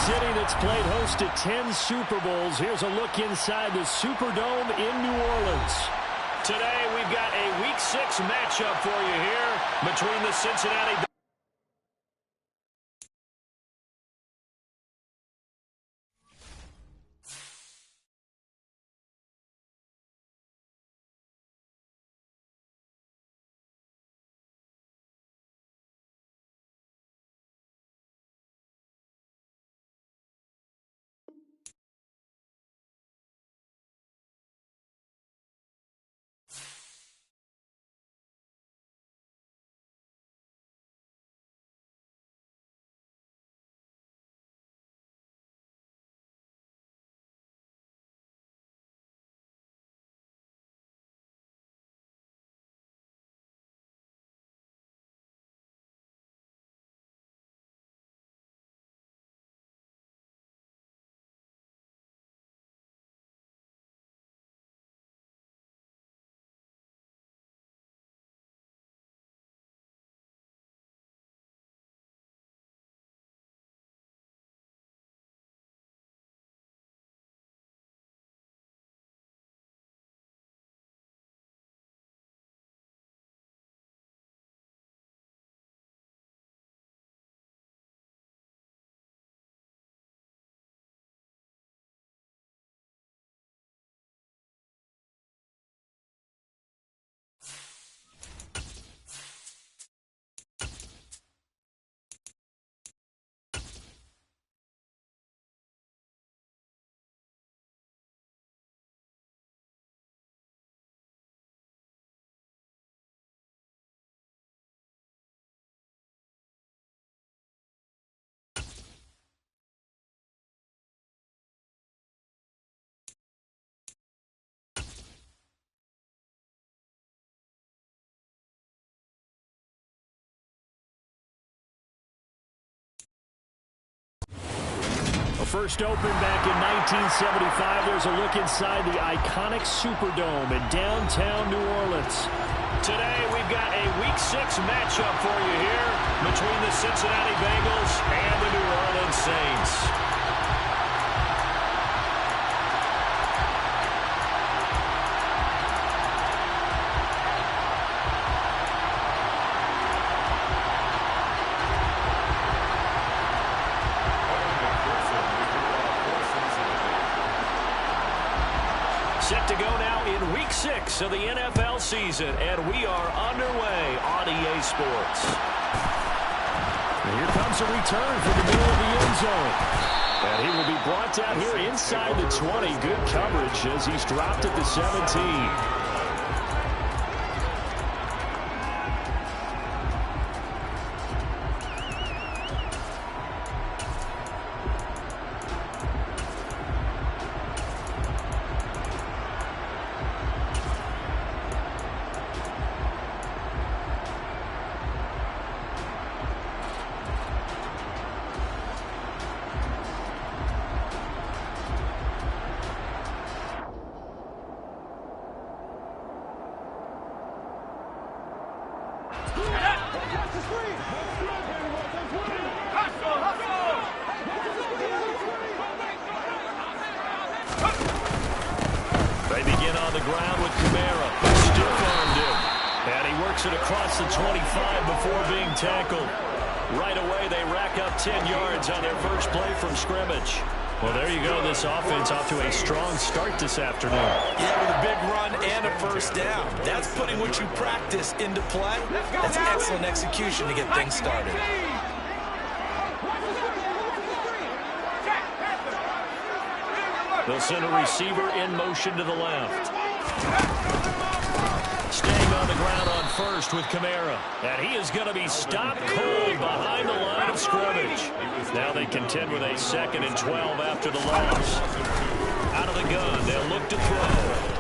city that's played host to 10 Super Bowls. Here's a look inside the Superdome in New Orleans. Today, we've got a Week 6 matchup for you here between the Cincinnati Bengals. First opened back in 1975. There's a look inside the iconic Superdome in downtown New Orleans. Today, we've got a Week 6 matchup for you here between the Cincinnati Bengals and the New Orleans Saints. Set to go now in Week 6 of the NFL season, and we are underway on EA Sports. And here comes a return from the middle of the end zone. And he will be brought down here inside the 20. Good coverage as he's dropped at the 17. They begin on the ground with Camara, who stiff-armed him. And he works it across the 25 before being tackled. Right away, they rack up 10 yards on their first play from scrimmage. Well, there you go. This offense off to a strong start this afternoon. Yeah, with a big run and a first down. That's putting what you practice into play. That's excellent execution to get things started. They'll send a receiver in motion to the left. Staying on the ground on first with Camara. And he is going to be stopped cold behind the line of scrimmage. Now they contend with a 2nd and 12 after the loss. Out of the gun, they'll look to throw.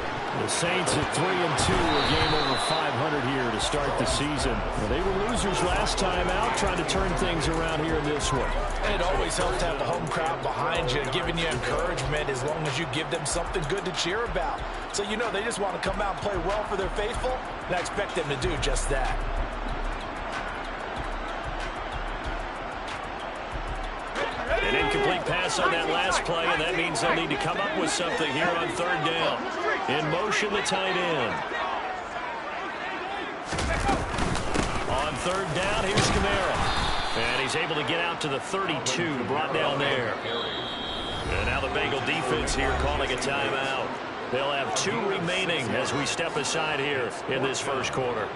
The Saints at 3-2, a game over 500 here to start the season. Well, they were losers last time out, trying to turn things around here in this one. It always helps to have a home crowd behind you, giving you encouragement as long as you give them something good to cheer about. So you know they just want to come out and play well for their faithful, and I expect them to do just that. An incomplete pass on that last play, and that means they'll need to come up with something here on third down. In motion, the tight end. On third down, here's Kamara. And he's able to get out to the 32, brought down there. And now the Bengal defense here calling a timeout. They'll have 2 remaining as we step aside here in this first quarter.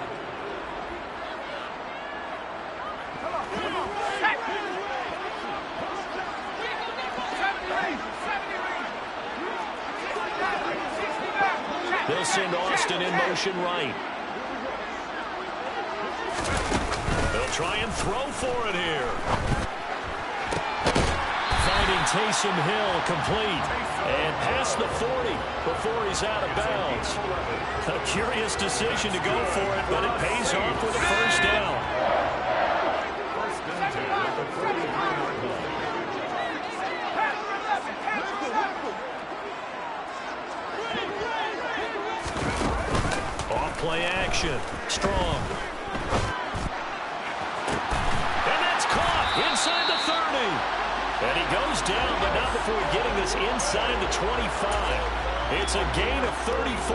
They'll send Austin in motion right. They'll try and throw for it here. Finding Taysom Hill complete. And past the 40 before he's out of bounds. A curious decision to go for it, but it pays off with a first down. Off-play action. Strong. And that's caught inside the 30. And he goes down, but not before getting this inside the 25. It's a gain of 34.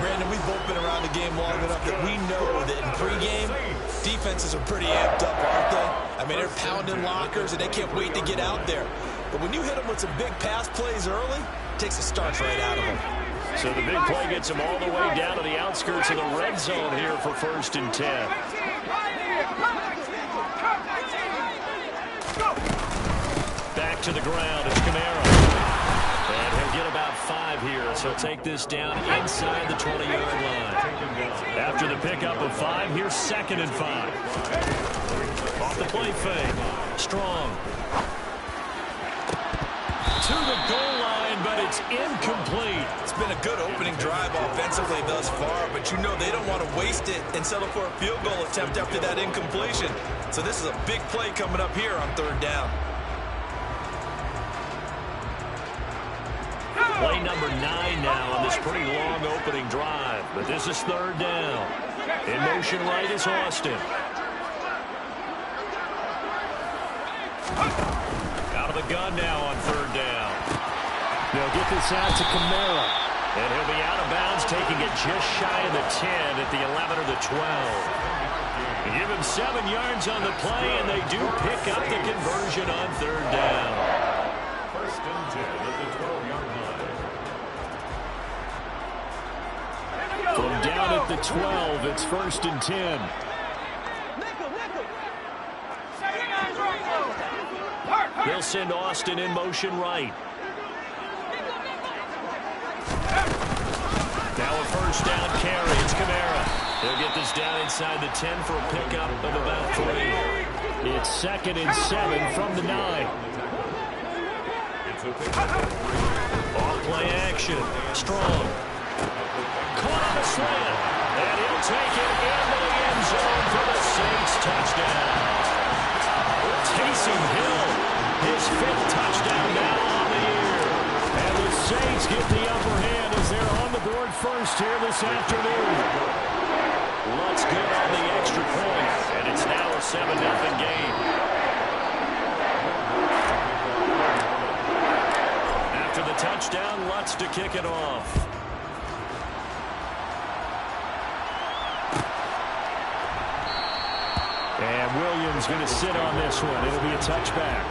Brandon, we've both been around the game long enough that we know that in pregame, defenses are pretty amped up, aren't they? I mean, they're pounding lockers, and they can't wait to get out there. But when you hit them with some big pass plays early, it takes the starch right out of them. So the big play gets him all the way down to the outskirts of the red zone here for 1st and 10. Back to the ground, it's Kamara. And he'll get about 5 here, so take this down inside the 20-yard line. After the pickup of 5, here's 2nd and 5. Off the play fake. Strong. To the goal line, but it's incomplete. It's been a good opening drive offensively thus far, but you know they don't want to waste it and settle for a field goal attempt after that incompletion. So this is a big play coming up here on 3rd down. Play number 9 now on this pretty long opening drive. But this is 3rd down. In motion right is Austin. Out of the gun now on 3rd down. They'll get this out to Kamara. And he'll be out of bounds, taking it just shy of the 10 at the 11 or the 12. Give him 7 yards on the play, and they do pick up the conversion on 3rd down. 1st and 10 at the 12-yard line. From down at the 12, it's 1st and 10. They'll send Austin in motion right. Now a 1st down carry. It's Kamara. He'll get this down inside the 10 for a pickup of about 3. It's 2nd and 7 from the 9. Off-play action. Strong. Caught on a slant. And he'll take it into the end zone for the Saints touchdown. Taysom Hill, his 5th touchdown now on the year. And the Saints get the upper hand as they're on the board first here this afternoon. Lutz good on the extra point, and it's now a 7-0 game. After the touchdown, Lutz to kick it off. And Williams going to sit on this one. It'll be a touchback.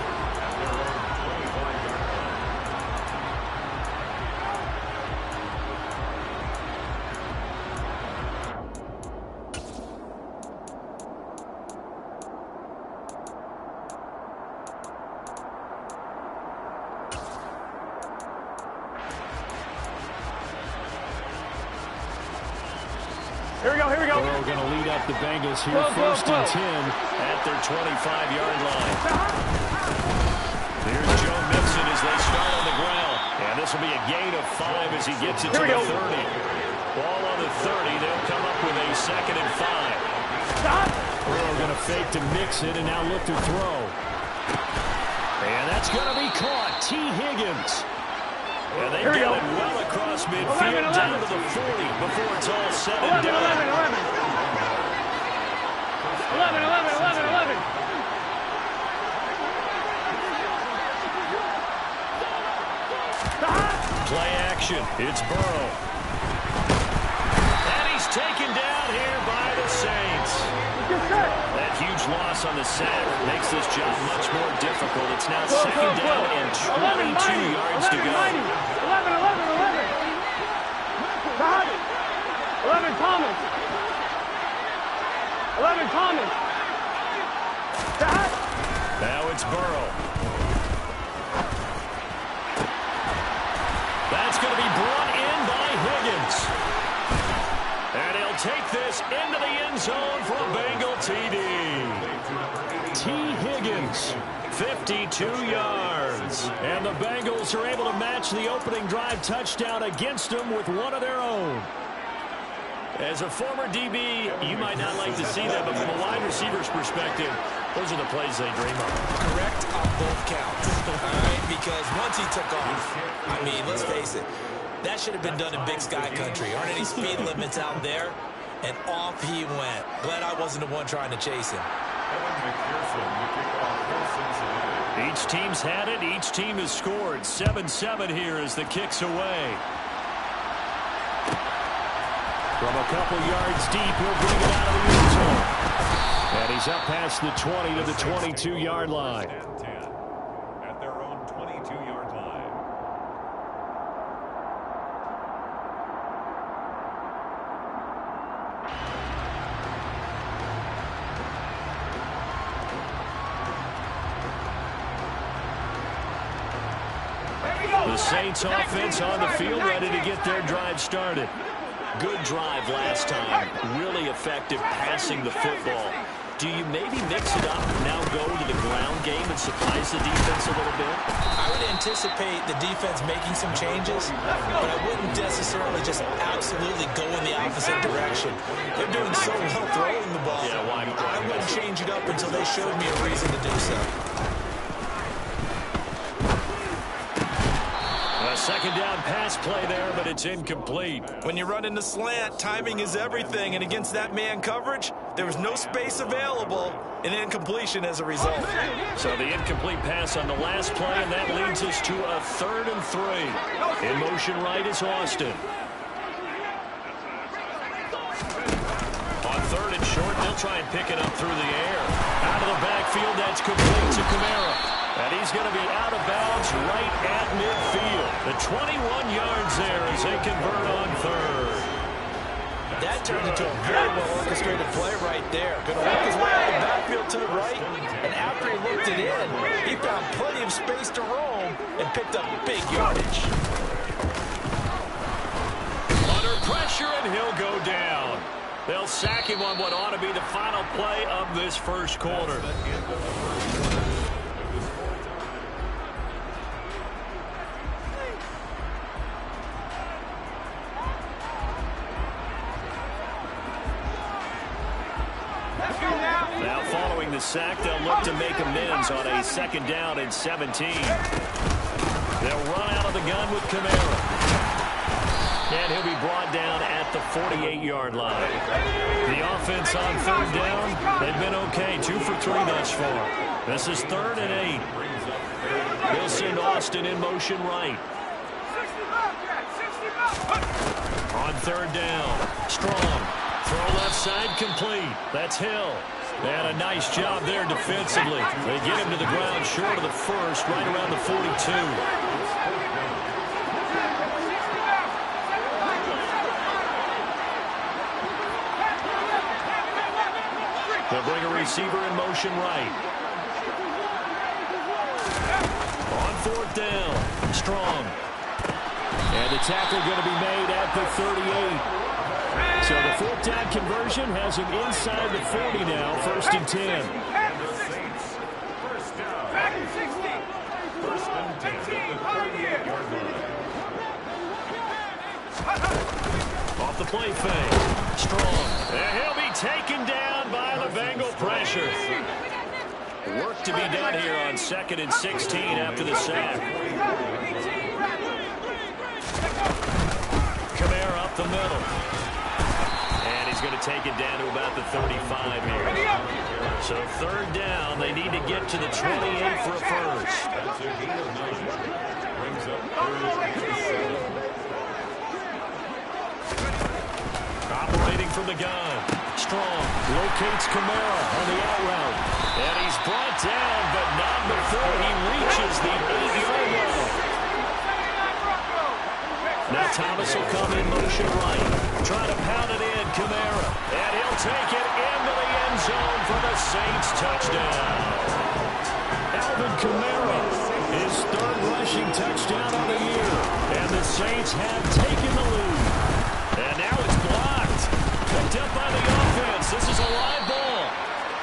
Here we go. Burrow going to lead up the Bengals here, 1st and 10 at their 25-yard line. Here's Joe Mixon as they start on the ground. And this will be a gain of 5 as he gets it to the 30. Ball on the 30. They'll come up with a 2nd and 5. Burrow going to fake to Mixon and now look to throw. And that's going to be caught. T. Higgins. And they get it well across midfield down to the 40 before it's all said and done. 11. Play action. It's Burrow. And he's taken down here by the Saints. That huge loss on the sack makes this job much more difficult. It's now second down and 22 yards to go. 11 Thomas. 11 Thomas. Now it's Burrow. That's going to be brought in by Higgins. And he'll take this into the end zone for a Bengal TD. T. Higgins, 52 yards. And the Bengals are able to match the opening drive touchdown against them with one of their own. As a former DB, you might not like to see that, but from a wide receiver's perspective, those are the plays they dream of. Correct on both counts. All right, because once he took off, I mean, let's face it, that should have been done in Big Sky Country. Aren't any speed limits out there? And off he went. Glad I wasn't the one trying to chase him. Each team's had it. Each team has scored. 7-7 here as the kick's away. From a couple yards deep, he'll bring it out of the end zone. And he's up past the 20 to the 22-yard line. At their own 22-yard line. The Saints offense on the field, ready to get their drive started. Good drive last time. Really effective passing the football. Do you maybe mix it up and now go to the ground game and surprise the defense a little bit? I would anticipate the defense making some changes, but I wouldn't necessarily just absolutely go in the opposite direction. They're doing so well throwing the ball. Yeah, why? I wouldn't change it up until they showed me a reason to do so. Second down pass play there, but it's incomplete. When you run in the slant, timing is everything, and against that man coverage, there was no space available, and incompletion as a result. So the incomplete pass on the last play, and that leads us to a 3rd and 3. In motion right is Austin. On 3rd and short, they'll try and pick it up through the air. Out of the backfield, that's complete to Kamara. And he's going to be out of bounds right at midfield. The 21 yards there as they convert on 3rd. That turned into a very well-orchestrated play right there. Going to work his way out of the backfield to the right, and after he looked it in, he found plenty of space to roam and picked up big yardage. Under pressure, and he'll go down. They'll sack him on what ought to be the final play of this first quarter. Now following the sack, they'll look to make amends on a 2nd down and 17. They'll run out of the gun with Kamara. And he'll be brought down at the 48-yard line. The offense on 3rd down, they've been okay. 2 for 3 thus far. This is 3rd and 8. They'll send Austin in motion right. On 3rd down, Strong. Throw left side complete. That's Hill. And a nice job there defensively. They get him to the ground short of the 1st, right around the 42. They'll bring a receiver in motion right. On 4th down, Strong. And the tackle going to be made at the 38. So the 4th down conversion has him inside the 40 now, 1st and 10. Off the play fake. Strong. And he'll be taken down by the Bengal pressure. Work to be done here on 2nd and 16 after the sack. Kamara up the middle. And he's going to take it down to about the 35 here. So third down, they need to get to the 28 for a first. That's a gain of 9. Brings up third and 7. Operating from the gun. Strong locates Kamara on the out route. And he's brought down, but not before he reaches the 8-yard line. Now Thomas will come in motion right. Trying to pound it in, Kamara. And he'll take it into the end zone for the Saints touchdown. Alvin Kamara, his third rushing touchdown on the year. And the Saints have taken the lead. And now it's blocked. Picked up by the offense. This is a live ball.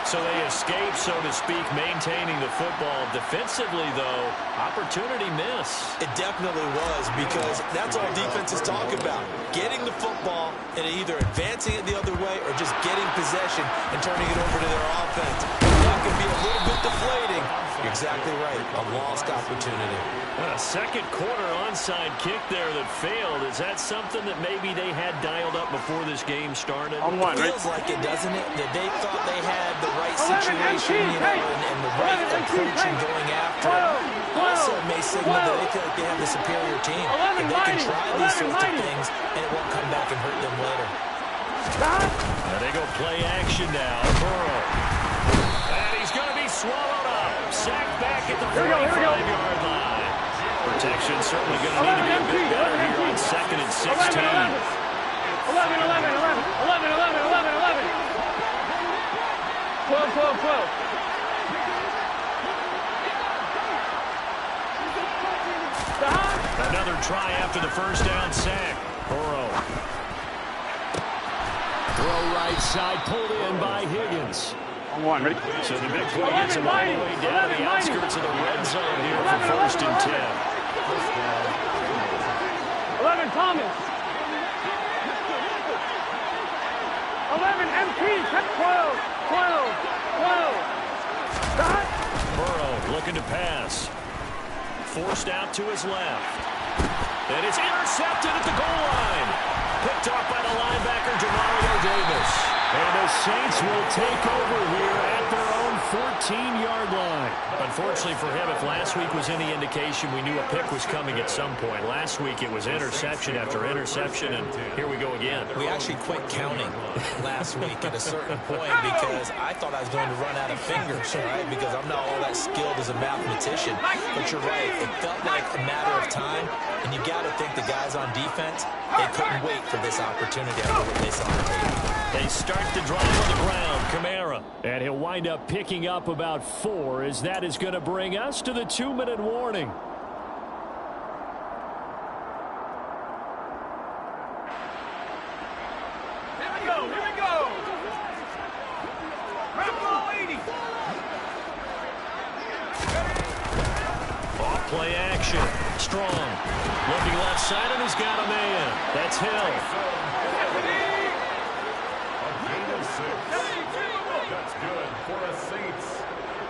So they escape, so to speak, maintaining the football. Defensively, though, opportunity miss. It definitely was, because that's all defenses talk about. Getting the football and either advancing it the other way or just getting possession and turning it over to their offense. That can be a little bit deflating. You're exactly right. A lost opportunity. A second quarter onside kick there that failed. Is that something that maybe they had dialed up before this game started? Feels like it, doesn't it? That they thought they had the right situation, and the right approach in going after it. Also, it may signal that they feel like they have the superior team. And they can try these sorts of things, and it won't come back and hurt them later. Now they go play action now. Burrow. And he's going to be swallowed up. Sacked back at the 45-yard line. Protection certainly going to need to be a bit better here on 2nd and 16. 11, 11, 11. 12, 12. Another try after the first down sack. Burrow. Throw right side, pulled in by Higgins. Ready? So the big play gets him all the way down to the outskirts of the red zone here for 1st and 10. 11, Thomas. 11, MP. 12. Burrow looking to pass. Forced out to his left. And it's intercepted at the goal line. Picked off by the linebacker, Demario Davis. And the Saints will take over here at their own 14-yard line. Unfortunately for him, if last week was any indication, we knew a pick was coming at some point. Last week it was interception after interception, and here we go again. We actually quit counting last week at a certain point because I thought I was going to run out of fingers, right? Because I'm not all that skilled as a mathematician. But you're right. It felt like a matter of time, and you got to think the guys on defense, they couldn't wait for this opportunity after what they saw on tape. They start the drive on the ground. Kamara. And he'll wind up picking up about 4, as that is going to bring us to the 2-minute warning. Here we go. Rambo 80. Off play action. Strong. Looking left side, and he's got a man. That's Hill. That's good for the Saints.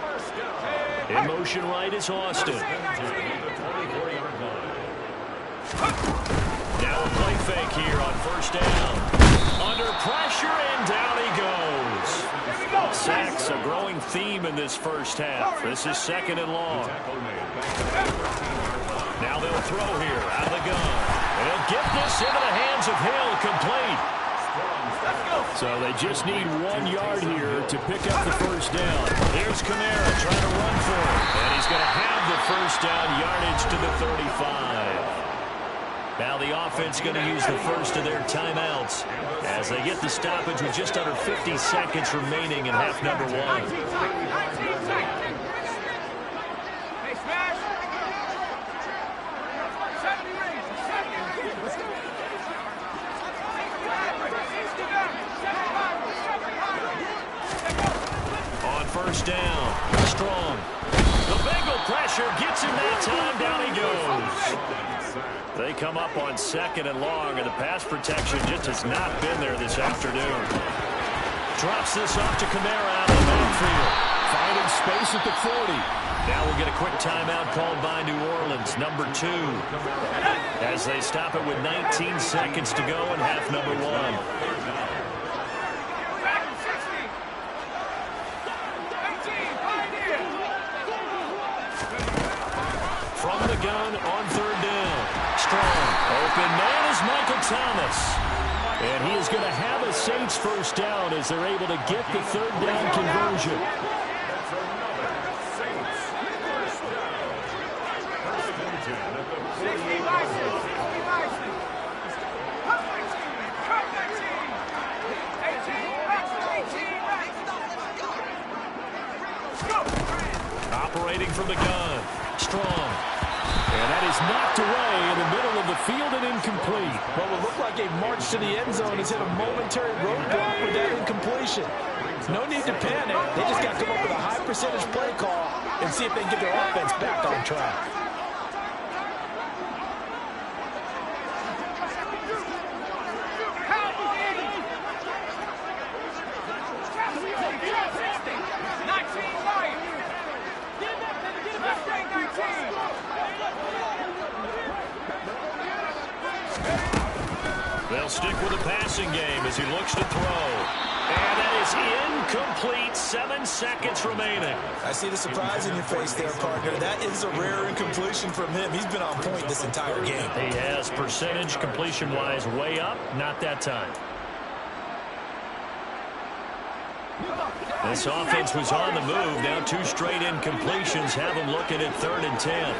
First down. In motion right is Austin. Now a play fake here on 1st down. Under pressure, and down he goes. Sacks, a growing theme in this first half. This is 2nd and long. Now they'll throw here out of the gun. And he'll get this into the hands of Hill, complete. So they just need 1 yard here to pick up the first down. Here's Kamara trying to run for it. And he's going to have the first down, yardage to the 35. Now the offense going to use the first of their timeouts as they get the stoppage with just under 50 seconds remaining in half number 1. First down. Strong. The Bengal pressure gets him that time. Down he goes. They come up on 2nd and long, and the pass protection just has not been there this afternoon. Drops this off to Kamara out of the backfield. Finding space at the 40. Now we'll get a quick timeout called by New Orleans, number 2. As they stop it with 19 seconds to go in half number 1. on third down. Strong. Open man is Michael Thomas. And he is going to have a Saints first down as they're able to get the third down conversion. That's another Saints first down. First and 10 at the 40. Operating from the gun. Strong. And that is knocked away in the middle of the field and incomplete. What would look like a march to the end zone has hit a momentary roadblock with that incompletion. No need to panic. They just got to come up with a high percentage play call and see if they can get their offense back on track. They'll stick with the passing game as he looks to throw. And that is incomplete. 7 seconds remaining. I see the surprise in your face there, partner. That is a rare incompletion from him. He's been on point this entire game. He has percentage completion-wise way up. Not that time. This offense was on the move. Now 2 straight incompletions have them looking at 3rd and 10.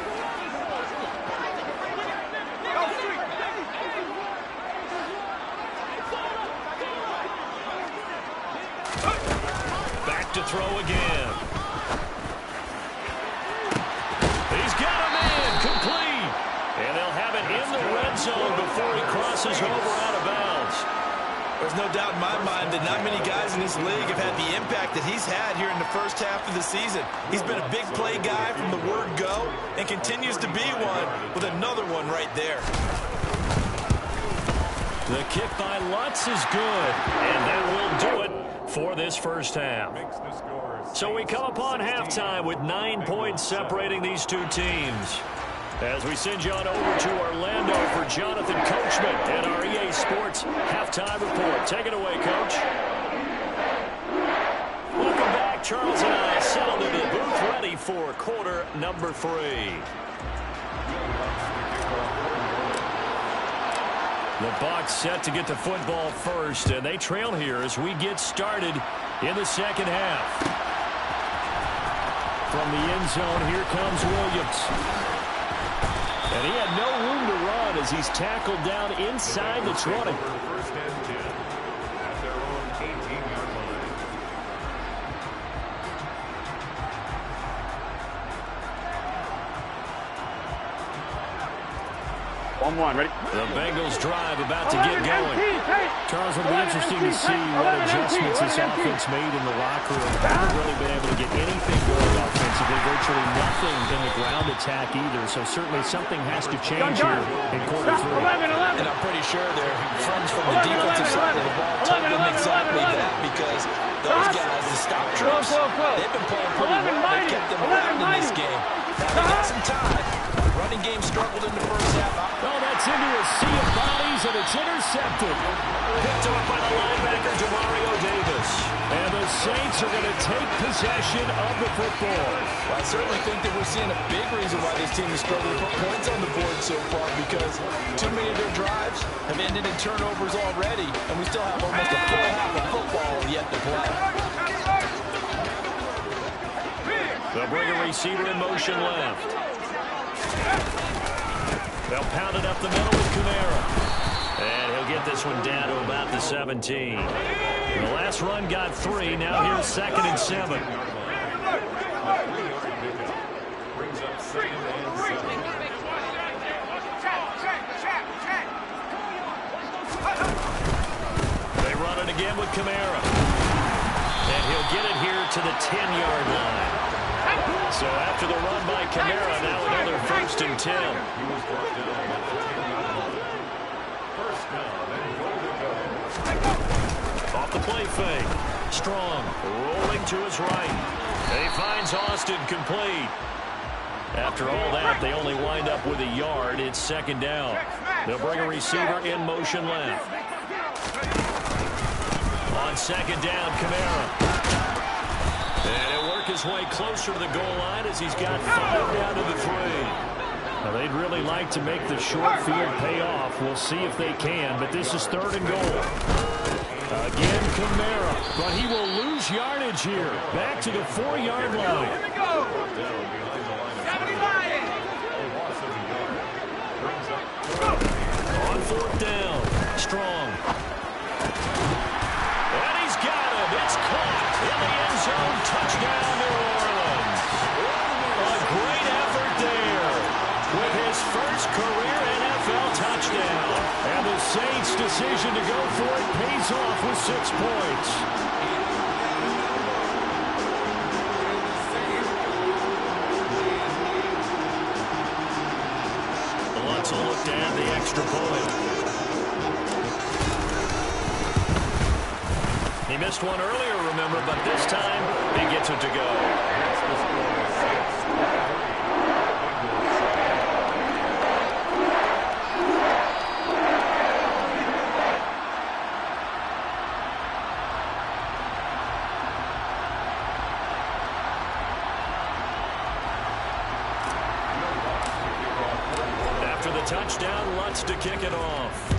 To throw again. He's got a man complete. And they'll have it in the red zone before he crosses over out of bounds. There's no doubt in my mind that not many guys in this league have had the impact that he's had here in the first half of the season. He's been a big play guy from the word go and continues to be one with another one right there. The kick by Lutz is good, and that will do it for this first half. So we come upon halftime with 9 points separating these two teams. As we send you on over to Orlando for Jonathan Coachman and our EA Sports halftime report. Take it away, Coach. Welcome back. Charles and I settled into the booth ready for quarter number 3. The Bucs set to get the football first, and they trail here as we get started in the second half. From the end zone, here comes Williams. And he had no room to run as he's tackled down inside the 20. First and 10 at their own 18-yard line. 1-1, ready? The Bengals drive about to get going. Charles, it'll be interesting to see what adjustments this offense made in the locker room. Haven't really been able to get anything going offensively. Virtually nothing in the ground attack either. So certainly something has to change here in quarter 3. And I'm pretty sure their friends from the defensive side of the ball told them exactly that, because those guys, the stop troops, they've been playing pretty well. They kept them around in this game. Now they got some time. Running game struggled in the first half. Oh, that's into a sea of bodies, and it's intercepted. Picked up by the linebacker, Demario Davis. And the Saints are going to take possession of the football. Well, I certainly think that we're seeing a big reason why this team is struggling to put points on the board so far, because too many of their drives have ended in turnovers already, and we still have almost a full half of football yet to play. They'll bring a receiver in motion left. They'll pound it up the middle with Kamara. And he'll get this one down to about the 17. The last run got 3. Now here's 2nd and 7. Brings up 2nd and 7. They run it again with Kamara. And he'll get it here to the 10-yard line. So after the run by Kamara, now another 1st and 10. He was brought down at the 10-yard line. First down and goal to go. Off the play fake. Strong rolling to his right. And he finds Austin complete. After all that, they only wind up with a yard. It's 2nd down. They'll bring a receiver in motion left. On 2nd down, Kamara. And he'll work his way closer to the goal line as he's got 5 down to the 3. Well, they'd really like to make the short field pay off. We'll see if they can, but this is 3rd and goal. Again, Kamara, but he will lose yardage here. Back to the 4-yard line. Here we go. 75. On 4th down, Strong. And he's got him. It's caught in the end zone. Touchdown, New Orleans. A great effort there with his first career NFL touchdown. And the Saints' decision to go for it pays off with 6 points. Let's look to add the extra point. He missed one earlier, remember, but this time he gets it to go. After the touchdown, Lutz to kick it off.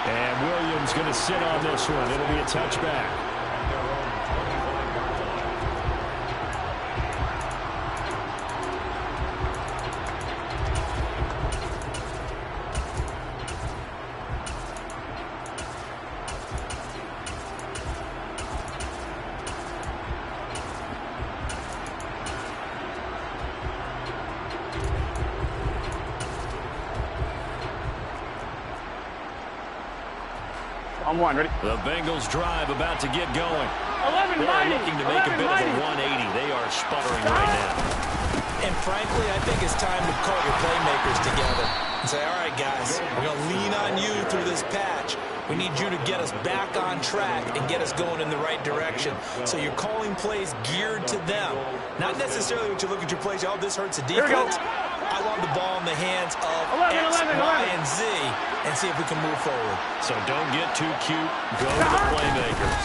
And Williams going to sit on this one. It'll be a touchback. On 1, ready? The Bengals drive about to get going. 11, They're looking to make a bit of a 180. They are sputtering right now. And frankly, I think it's time to call your playmakers together and say, all right, guys, we're going to lean on you through this patch. We need you to get us back on track and get us going in the right direction. So you're calling plays geared to them. Not necessarily what you look at your plays, oh, this hurts the defense. I want the ball in the hands of 11, X, 11, Y, and Z and see if we can move forward. So don't get too cute. Go to the playmakers.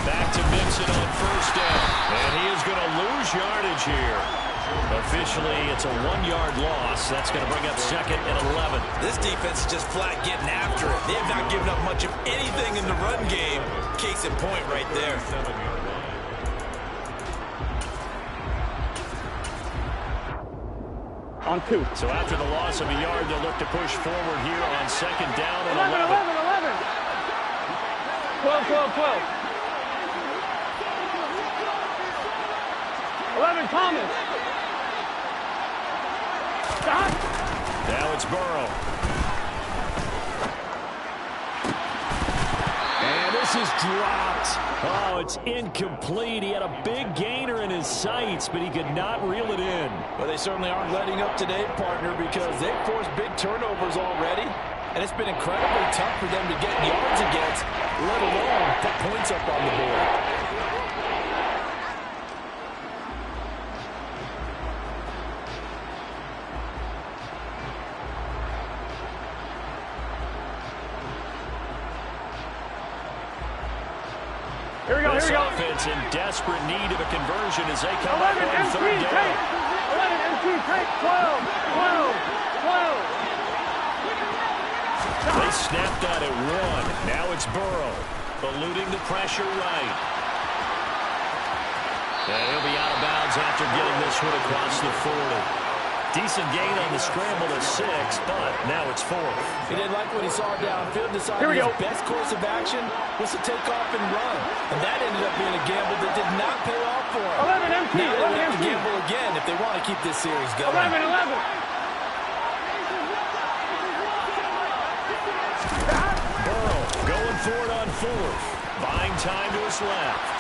Back to Mixon on 1st down. And he is going to lose yardage here. Officially, it's a 1-yard loss. That's going to bring up 2nd and 11. This defense is just flat getting after it. They have not given up much of anything in the run game. Case in point right there. On 2. So after the loss of a yard, they'll look to push forward here on 2nd down and 11, 11, 11. 12, 12, 12. 11, Thomas. Stop. Now it's Burrow. And this is dropped. Oh, it's incomplete. He had a big gainer in his sights, but he could not reel it in. Well, they certainly aren't letting up today, partner, because they've forced big turnovers already, and it's been incredibly tough for them to get yards against, let alone put points up on the board. Here we go, This here we go. offense in desperate need of a conversion as they come 11, up on MT, 3rd down. take. 11, MT, take. 12, 12, 12. They snapped out at 1. Now it's Burrow, eluding the pressure right. And he'll be out of bounds after getting this one across the 40. Decent gain on the scramble to 6, but now it's 4th. He didn't like what he saw downfield, decided Here we his go. best course of action was to take off and run. And that ended up being a gamble that did not pay off for him. 11, MT, Now they 11, have to MT. gamble again if they want to keep this series going. 11, 11. Burrow going for it on 4th. Buying time to his left.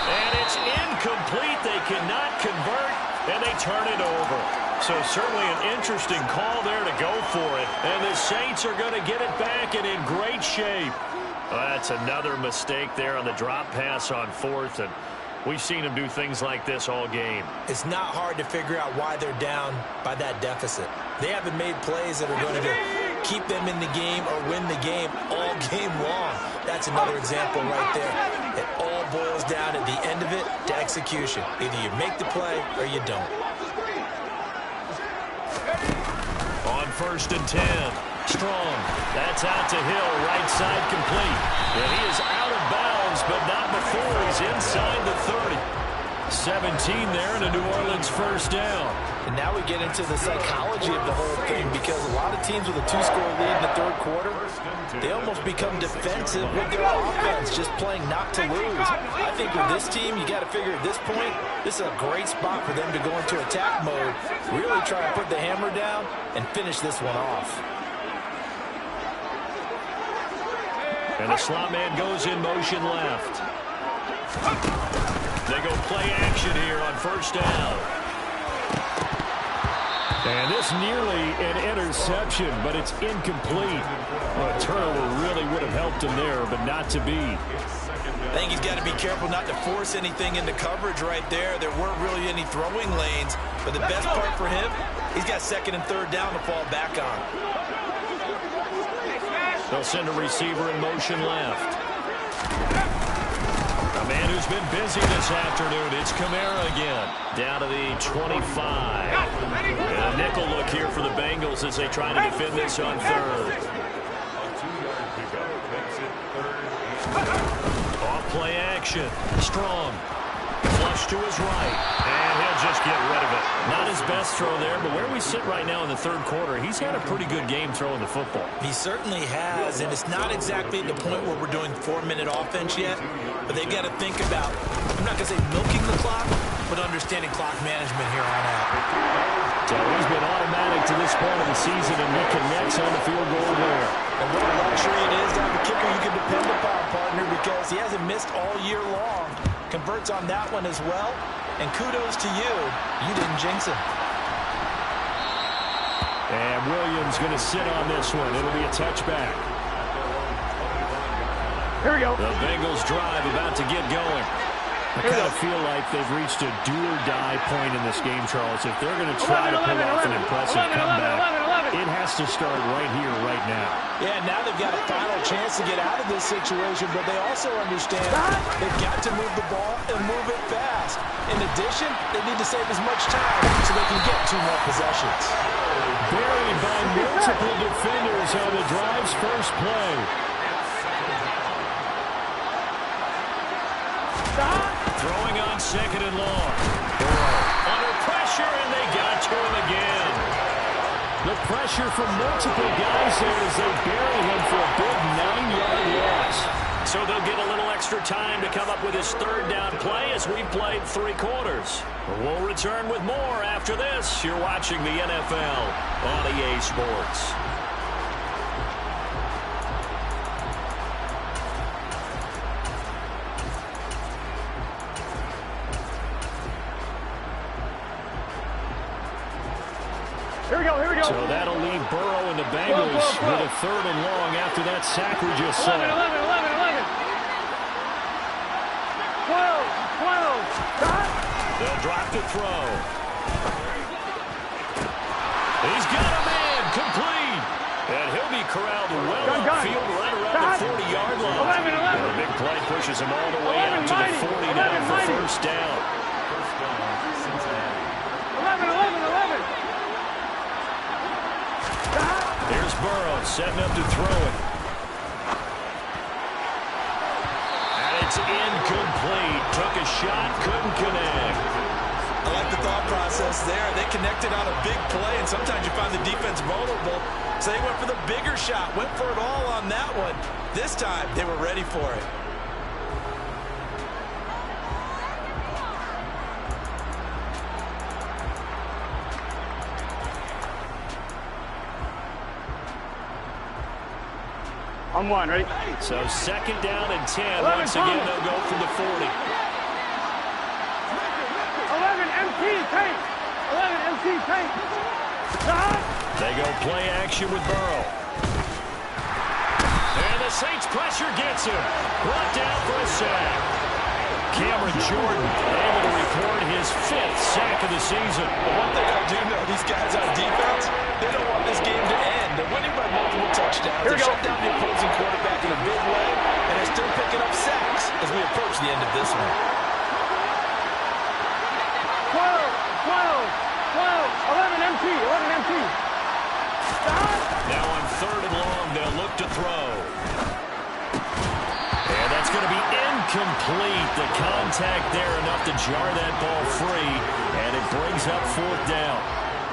And it's incomplete. They cannot convert, and they turn it over. So certainly an interesting call there to go for it. And the Saints are going to get it back and in great shape. That's another mistake there on the drop pass on 4th, and we've seen them do things like this all game. It's not hard to figure out why they're down by that deficit. They haven't made plays that are going to keep them in the game or win the game all game long. That's another example right there. It all boils down at the end of it to execution. Either you make the play or you don't. On 1st and 10. Strong. That's out to Hill. Right side complete. And he is out of bounds, but not before he's inside the 30. 17 there and a New Orleans first down. And now we get into the psychology of the whole thing, because a lot of teams with a 2-score lead in the third quarter, they almost become defensive with their offense, just playing not to lose. I think with this team, you got to figure at this point, this is a great spot for them to go into attack mode, really try and put the hammer down and finish this one off. And the slot man goes in motion left. They go play action here on 1st down. And this nearly an interception, but it's incomplete. Well, a turnover really would have helped him there, but not to be. I think he's got to be careful not to force anything into coverage right there. There weren't really any throwing lanes, but the best part for him, he's got 2nd and 3rd down to fall back on. They'll send a receiver in motion left. A man who's been busy this afternoon. It's Kamara again. Down to the 25. And a nickel look here for the Bengals as they try to defend this on 3rd. Off play action. Strong. Flush to his right. And he'll just get rid of it. Not his best throw there, but where we sit right now in the 3rd quarter, he's had a pretty good game throwing the football. He certainly has, and it's not exactly at the point where we're doing 4-minute offense yet, but they've got to think about, I'm not going to say milking the clock, but understanding clock management here on out. So he's been automatic to this point of the season, and he connects on the field goal there. And what a luxury it is to have a kicker you can depend upon, partner, because he hasn't missed all year long. Converts on that one as well, and kudos to you. You didn't jinx him. And Williams going to sit on this one. It'll be a touchback. Here we go. The Bengals drive about to get going. I kind of feel like they've reached a do-or-die point in this game, Charles. If they're going to try to pull off an impressive comeback, it has to start right here, right now. Yeah, now they've got a final chance to get out of this situation, but they also understand they've got to move the ball and move it fast. In addition, they need to save as much time so they can get 2 more possessions. Buried by multiple defenders on the drive's first play. Throwing on 2nd and long. Under pressure, and they got to him again. The pressure from multiple guys there as they bury him for a big 9-yard loss. So they'll get a little extra time to come up with his 3rd down play as we've played 3 quarters. We'll return with more after this. You're watching the NFL on EA Sports. Here we go, here we go. So that'll leave Burrow and the Bengals with a 3rd and long after that sack we just saw. 11. 12. They'll drop to throw. He's got a man complete. And he'll be corralled well upfield right around the 40-yard line. 11. And the big play pushes him all the way out to the 40 now for first down. 11. Here's Burrow setting up to throw it. And it's incomplete. Took a shot, couldn't connect. I like the thought process there. They connected on a big play, and sometimes you find the defense vulnerable. So they went for the bigger shot, went for it all on that one. This time, they were ready for it. On 1, ready? So 2nd down and 10. Once again, they'll go from the 40. 11, MT, tank. 11, MT, tank. They go play action with Burrow. And the Saints pressure gets him. Brought down for a sack. Cameron Jordan able to record his 5th sack of the season. But one thing I do know, these guys on defense, they don't want this game to end. They're winning by multiple touchdowns. They shut down the opposing quarterback in a big way, and they're still picking up sacks as we approach the end of this empty. Now on 3rd and long, they'll look to throw. And that's going to be incomplete. The contact there enough to jar that ball free, and it brings up 4th down.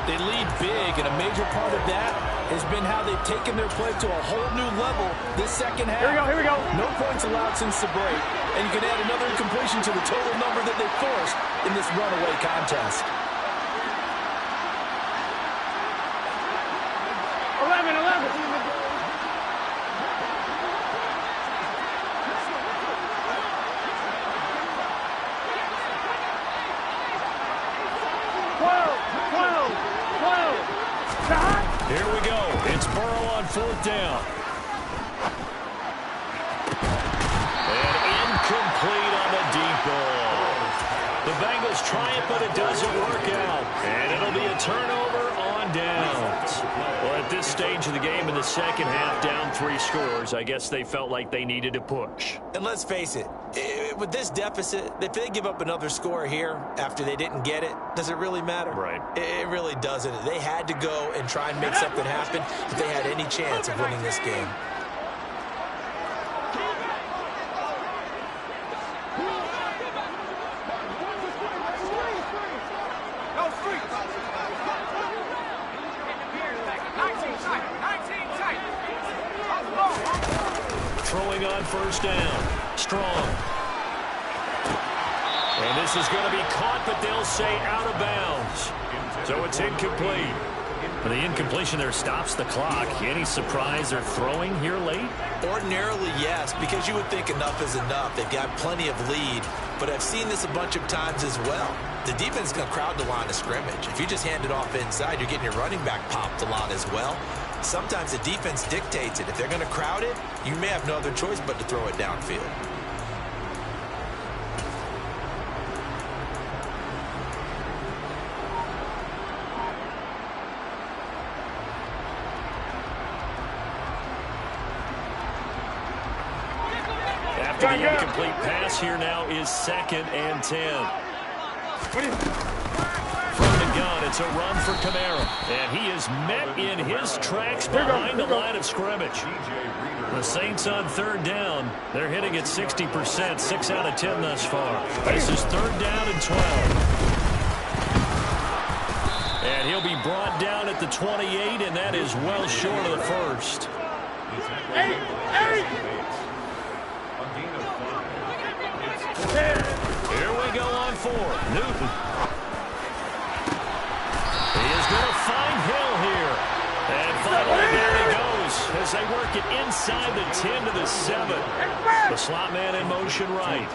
They lead big, and a major part of that has been how they've taken their play to a whole new level this second half. Here we go. No points allowed since the break, and you can add another incompletion to the total number that they forced in this runaway contest. 11. Here we go. It's Burrow on 4th down. And incomplete on the deep ball. The Bengals try it, but it doesn't work out. And it'll be a turnover on downs. Well, at this stage of the game in the second half, down 3 scores, I guess they felt like they needed to push. And let's face it, with this deficit, if they give up another score here after they didn't get it, does it really matter? Right. It really doesn't. They had to go and try and make something happen if they had any chance of winning this game. Throwing on 1st down. Strong. And this is going to be caught, but they'll say out of bounds. So it's incomplete. And the incompletion there stops the clock. Any surprise they're throwing here late? Ordinarily, yes, because you would think enough is enough. They've got plenty of lead, but I've seen this a bunch of times as well. The defense is going to crowd the line of scrimmage. If you just hand it off inside, you're getting your running back popped a lot as well. Sometimes the defense dictates it. If they're going to crowd it, you may have no other choice but to throw it downfield. After the incomplete pass, here now is 2nd and 10. From the gun, it's a run for Kamara. And he is met in his tracks behind the line of scrimmage. The Saints on 3rd down. They're hitting at 60%, 6 out of 10 thus far. This is 3rd down and 12. And he'll be brought down at the 28, and that is well short of the first. 8. Here we go on 4. Newton. He is going to find Hill here. And finally, there he goes as they work it inside the 10 to the 7. The slot man in motion right.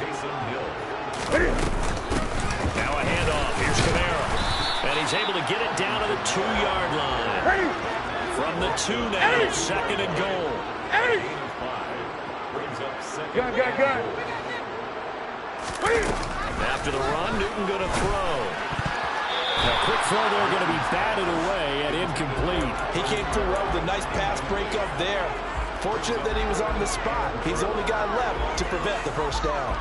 Now a handoff. Here's Kamara. And he's able to get it down to the 2-yard line. From the 2 now, 2nd and goal. Gun. After the run, Newton going to throw. Now, quick throw there going to be batted away and incomplete. He came through well with a nice pass breakup there. Fortunate that he was on the spot. He's the only guy left to prevent the first down.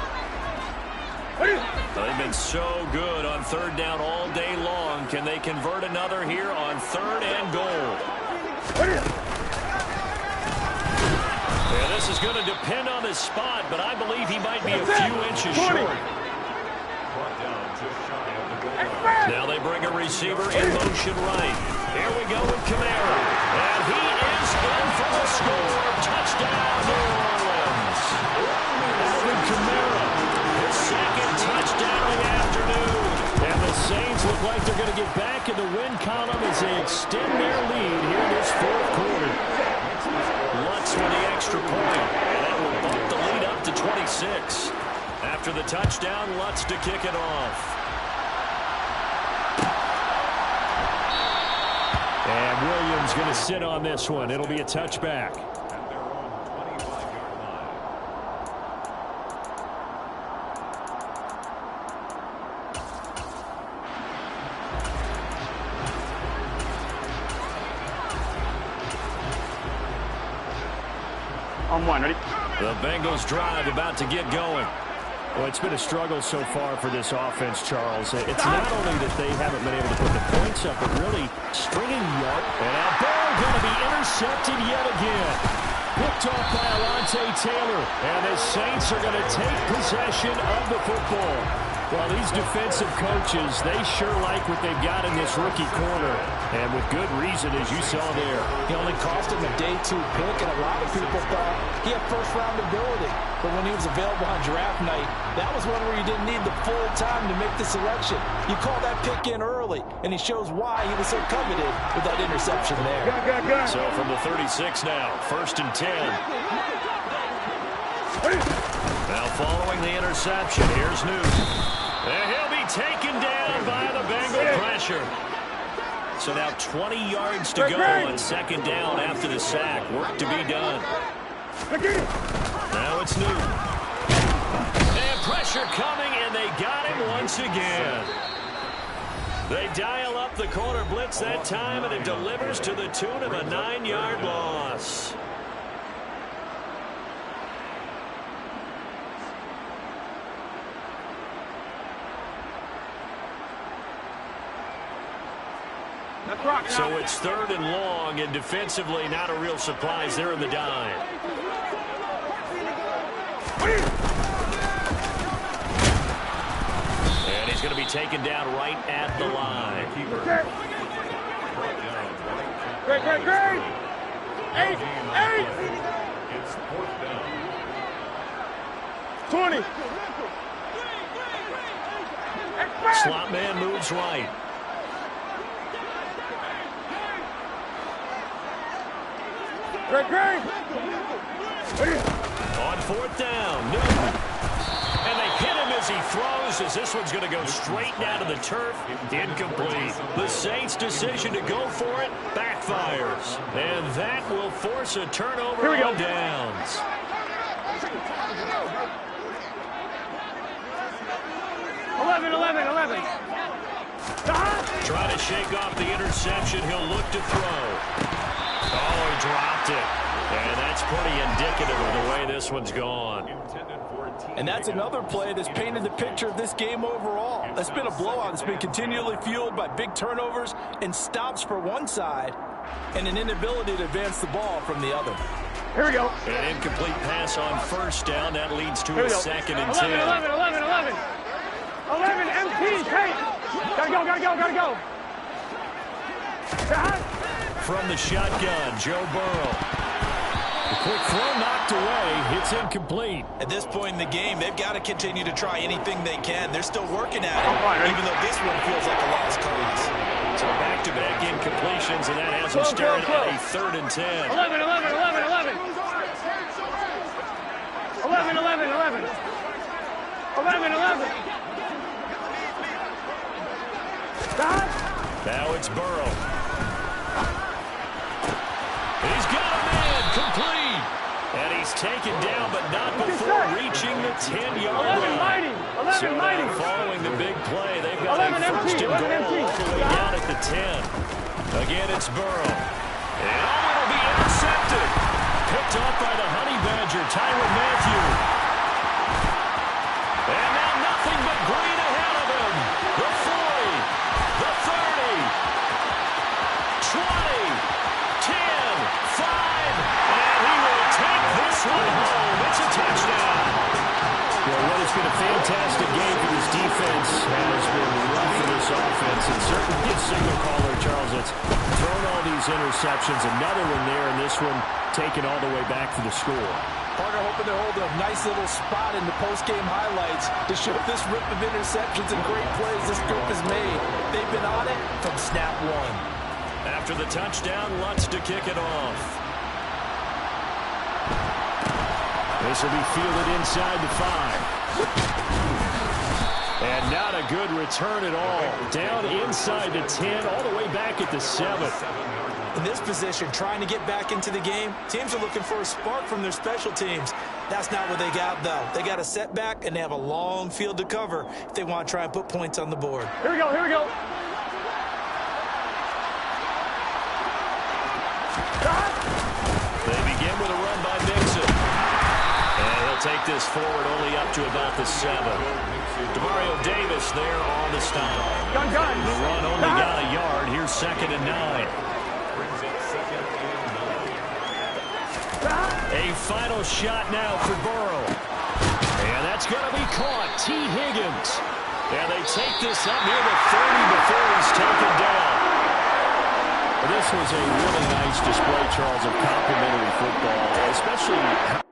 They've been so good on 3rd down all day long. Can they convert another here on 3rd and goal? Yeah, this is going to depend on his spot, but I believe he might be a few inches short. Now they bring a receiver in motion right. Here we go with Kamara. And he is in for the score. Touchdown, New Orleans. Alvin Kamara, his 2nd touchdown of the afternoon. And the Saints look like they're going to get back in the win column as they extend their lead here in this 4th quarter. Lutz with the extra point, and that will bump the lead up to 26. After the touchdown, Lutz to kick it off. And Williams going to sit on this one. It'll be a touchback. On 1, ready? The Bengals drive about to get going. Well, it's been a struggle so far for this offense, Charles. It's not only that they haven't been able to put the points up, but really stringing you up. And that ball going to be intercepted yet again. Picked off by Alontae Taylor. And the Saints are going to take possession of the football. Well, these defensive coaches, they sure like what they've got in this rookie corner. And with good reason, as you saw there. He only cost him a day 2 pick, and a lot of people thought he had first-round ability. But when he was available on draft night, that was one where you didn't need the full time to make the selection. You call that pick in early, and he shows why he was so coveted with that interception there. So from the 36 now, 1st and 10. Now following the interception, here's Newton. And he'll be taken down by the Bengal pressure. So now 20 yards to go on 2nd down after the sack. Work to be done. Now it's Newton. And pressure coming, and they got him once again. They dial up the corner blitz that time, and it delivers to the tune of a 9-yard loss. So it's 3rd and long, and defensively not a real surprise there in the dime. And he's going to be taken down right at the line. Great. 8. It's 4th down. 20. Slot man moves right. Great. On 4th down, Newton. And they hit him as he throws, as this one's going to go straight down to the turf. Incomplete. The Saints' decision to go for it backfires. And that will force a turnover on downs. Eleven. Trying to shake off the interception. He'll look to throw. Oh, he dropped it. And that's pretty indicative of the way this one's gone. And that's another play that's painted the picture of this game overall. That's been a blowout. It's been continually fueled by big turnovers and stops for one side and an inability to advance the ball from the other. Here we go. An incomplete pass on 1st down. That leads to a 2nd and 10. 11, MT, take. Gotta go. From the shotgun, Joe Burrow. The quick throw knocked away. It's incomplete. At this point in the game, they've got to continue to try anything they can. They're still working at it, even though this one feels like a lost cause. So back-to-back incompletions, and that has them staring at a 3rd and 10. 11. 11. Now it's Burrow. He's got a man, complete. And he's taken down, but not before reaching the 10-yard line. 11, so now following the big play, they've got a 1st and goal all the way down at the 10. Again, it's Burrow. And it'll be intercepted. Picked off by the Honey Badger, Tyrann Mathieu. And now nothing but green ahead of him. The 40, the 30, 20, 10, 5, and he will take this one home. It's a touchdown. Well, what has been a fantastic game for this defense has been rough for this offense. And certainly a signal caller, Charles, that's thrown all these interceptions. Another one there, and this one taken all the way back for the score. Partner hoping to hold a nice little spot in the post-game highlights to show this rip of interceptions and great plays this group has made. They've been on it from snap one. After the touchdown, Lutz to kick it off. This will be fielded inside the 5. And not a good return at all. Down inside the 10, all the way back at the 7. In this position, trying to get back into the game, teams are looking for a spark from their special teams. That's not what they got, though. They got a setback, and they have a long field to cover if they want to try and put points on the board. Here we go. They begin with a run by Mixon. And he'll take this forward only up to about the 7. Demario Davis there on the stop. Gun. The run only got a yard. Here's 2nd and 9. A final shot now for Burrow. And that's going to be caught. T. Higgins. And they take this up near the 30 before he's taken down. This was a really nice display, Charles, of complimentary football, especially